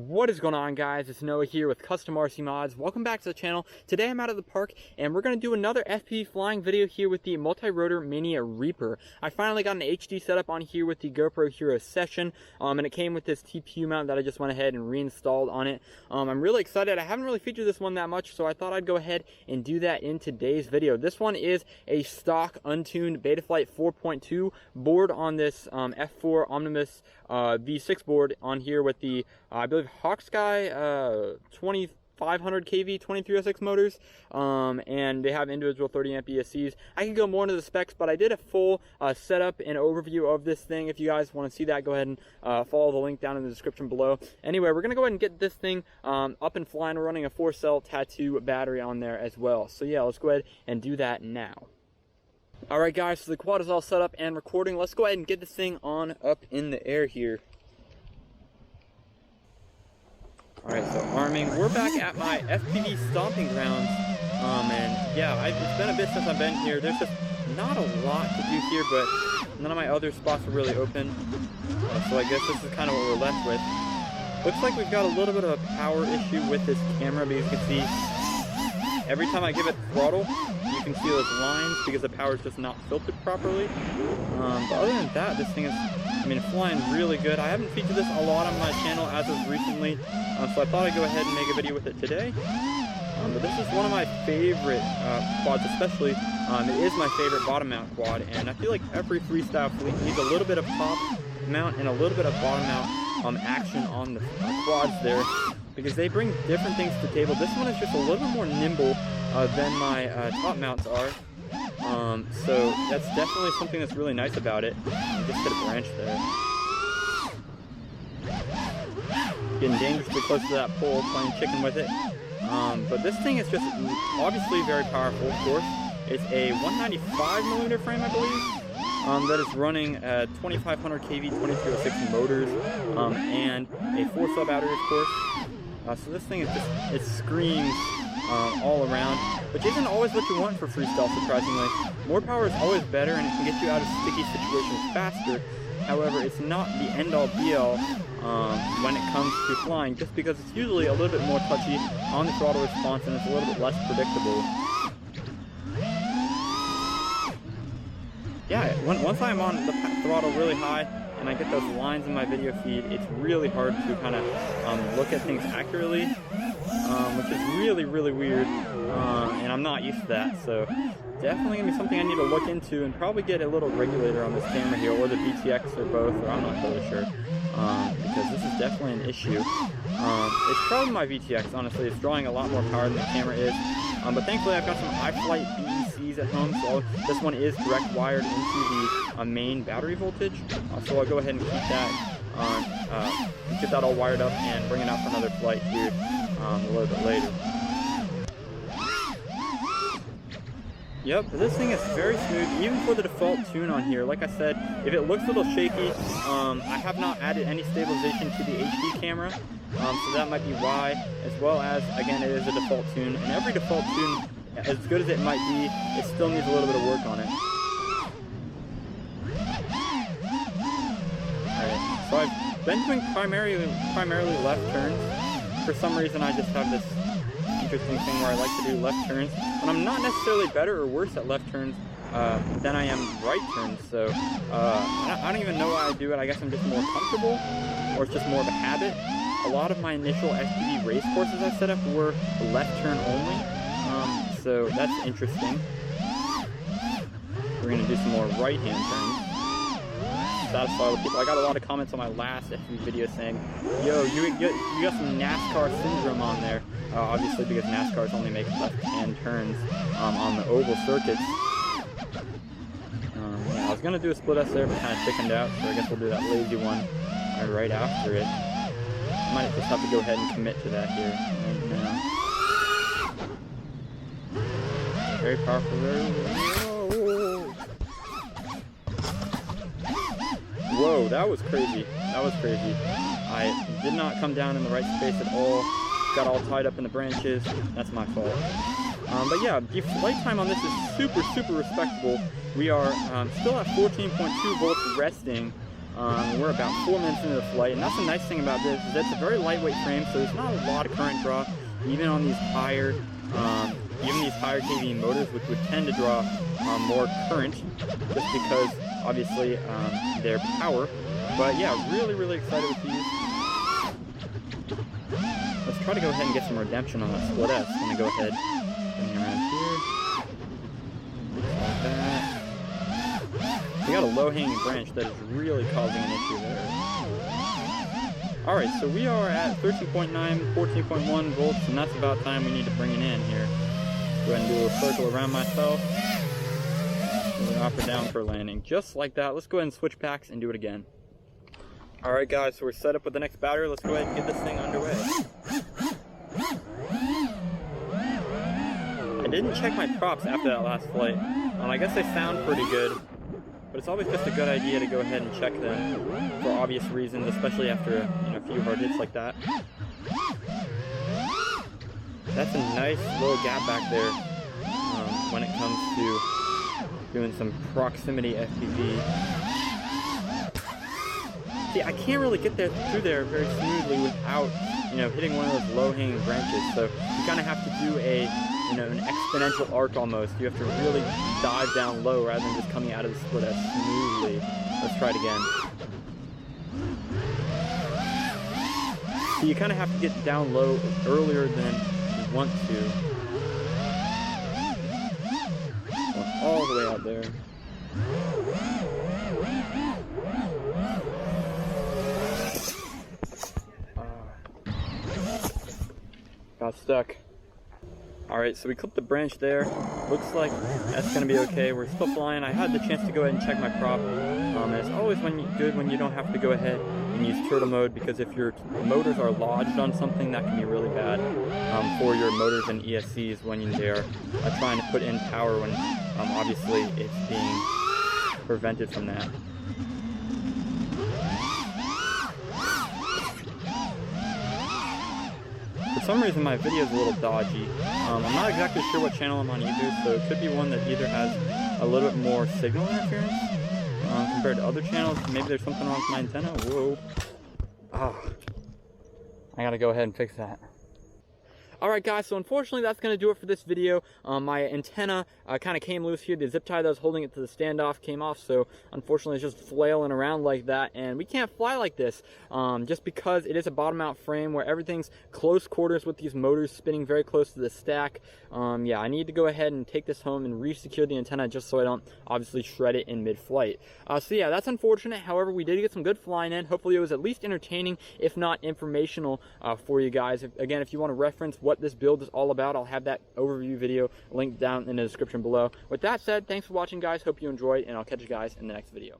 What is going on, guys? It's Noah here with Custom RC Mods. Welcome back to the channel. Today I'm out of the park and we're going to do another FPV flying video here with the Multi-Rotor Mania Reaper. I finally got an HD setup on here with the GoPro Hero Session, and it came with this TPU mount that I just went ahead and reinstalled on it. I'm really excited. I haven't really featured this one that much, so I thought I'd go ahead and do that in today's video. This one is a stock untuned Betaflight 4.2 board on this F4 Omnimus V6 board on here with the I believe Hawksky 2500 kV 2306 motors, and they have individual 30 amp ESCs. I can go more into the specs, but I did a full setup and overview of this thing. If you guys want to see that, go ahead and follow the link down in the description below. Anyway, we're gonna go ahead and get this thing up and flying. We're running a 4-cell Tattoo battery on there as well. So yeah, let's go ahead and do that now. Alright guys, so the quad is all set up and recording. Let's go ahead and get this thing on up in the air here. Alright, so arming. We're back at my FPV stomping grounds. And yeah, it's been a bit since I've been here. There's just not a lot to do here, but none of my other spots are really open. So I guess this is kind of what we're left with. Looks like we've got a little bit of a power issue with this camera, but you can see every time I give it throttle, you can see those lines because the power is just not filtered properly. But other than that, this thing is, flying really good. I haven't featured this a lot on my channel as of recently, so I thought I'd go ahead and make a video with it today. But this is one of my favorite quads, especially. It is my favorite bottom mount quad, and I feel like every freestyle fleet needs a little bit of top mount and a little bit of bottom mount action on the quads there, because they bring different things to the table. This one is just a little bit more nimble than my top mounts are. So that's definitely something that's really nice about it. Just hit a branch there. Getting dangerously close to that pole, playing chicken with it. But this thing is just obviously very powerful, of course. It's a 195mm frame, I believe, that is running 2500 kV 2306 motors, and a 4-cell battery, of course. So this thing is just, it screams all around, which isn't always what you want for freestyle, surprisingly. More power is always better, and it can get you out of sticky situations faster. However, it's not the end-all be-all when it comes to flying, just because it's usually a little bit more touchy on the throttle response, and it's a little bit less predictable. Yeah, once I'm on the throttle really high, and I get those lines in my video feed, it's really hard to kind of look at things accurately, which is really, really weird, and I'm not used to that, so definitely going to be something I need to look into and probably get a little regulator on this camera here, or the VTX, or both, or I'm not totally sure, because this is definitely an issue. It's probably my VTX, honestly. It's drawing a lot more power than the camera is, but thankfully I've got some iFlight BECs at home, so this one is direct wired into the main battery voltage, so I'll go ahead and keep that get that all wired up and bring it out for another flight here a little bit later. Yep, this thing is very smooth, even for the default tune on here. Like I said, if it looks a little shaky, I have not added any stabilization to the HD camera, so that might be why, as well as, again, it is a default tune, and every default tune, as good as it might be, it still needs a little bit of work on it. Alright, so I've been doing primarily left turns. For some reason, I just have this interesting thing where I like to do left turns, and I'm not necessarily better or worse at left turns than I am right turns, so I don't even know why I do it. I guess I'm just more comfortable, or it's just more of a habit. A lot of my initial FPV race courses I set up were left turn only, so that's interesting. We're going to do some more right hand turns. Satisfy with people. I got a lot of comments on my last FPV video saying, yo, you got some NASCAR syndrome on there. Obviously, because NASCARs only make left-hand turns on the oval circuits. Yeah, I was going to do a split S there, but kind of chickened out, so I guess we'll do that lazy one right after it. I might just have to go ahead and commit to that here right now. Very powerful, Whoa, that was crazy. That was crazy. I did not come down in the right space at all. Got all tied up in the branches. That's my fault. But yeah, the flight time on this is super, super respectable. We are still at 14.2 volts resting, We're about 4 minutes into the flight, and that's the nice thing about this, is it's a very lightweight frame, so there's not a lot of current draw, even on these higher, KV motors, which would tend to draw more current, just because, obviously, their power. But yeah, really excited with these. Let's try to go ahead and get some redemption on that split S. I'm gonna go ahead, bring it around here, like that. We got a low-hanging branch that is really causing an issue there. Alright, so we are at 13.9, 14.1 volts, and that's about time we need to bring it in here. Go ahead and do a circle around myself. And up or down for landing. Just like that. Let's go ahead and switch packs and do it again. Alright guys, so we're set up with the next battery. Let's go ahead and get this thing underway. I didn't check my props after that last flight. I guess they sound pretty good. But it's always just a good idea to go ahead and check them for obvious reasons, especially after a few hard hits like that. That's a nice little gap back there when it comes to doing some proximity FPV. See, I can't really get through there very smoothly without hitting one of those low-hanging branches. So you kind of have to do an exponential arc almost. You have to really dive down low rather than just coming out of the split S smoothly. Let's try it again. So you kind of have to get down low earlier than you want to. All the way out there. Got stuck. Alright, so we clipped the branch there. Looks like that's going to be okay. We're still flying. I had the chance to go ahead and check my prop. And it's always good when you don't have to go ahead and use turtle mode, because if your motors are lodged on something, that can be really bad for your motors and ESCs when they are trying to put in power when obviously it's being prevented from that. For some reason my video is a little dodgy. I'm not exactly sure what channel I'm on either, so it could be one that either has a little bit more signal interference compared to other channels. Maybe there's something wrong with my antenna. Whoa. I gotta go ahead and fix that. Alright guys, so unfortunately that's going to do it for this video. My antenna kind of came loose here. The zip tie that was holding it to the standoff came off, so unfortunately it's just flailing around like that, and we can't fly like this just because it is a bottom out frame where everything's close quarters with these motors spinning very close to the stack. Yeah, I need to go ahead and take this home and re-secure the antenna just so I don't obviously shred it in mid-flight. So yeah, that's unfortunate. However, we did get some good flying in. Hopefully it was at least entertaining, if not informational for you guys. Again, if you want to reference what this build is all about, I'll have that overview video linked down in the description below. With that said, thanks for watching guys, hope you enjoyed, and I'll catch you guys in the next video.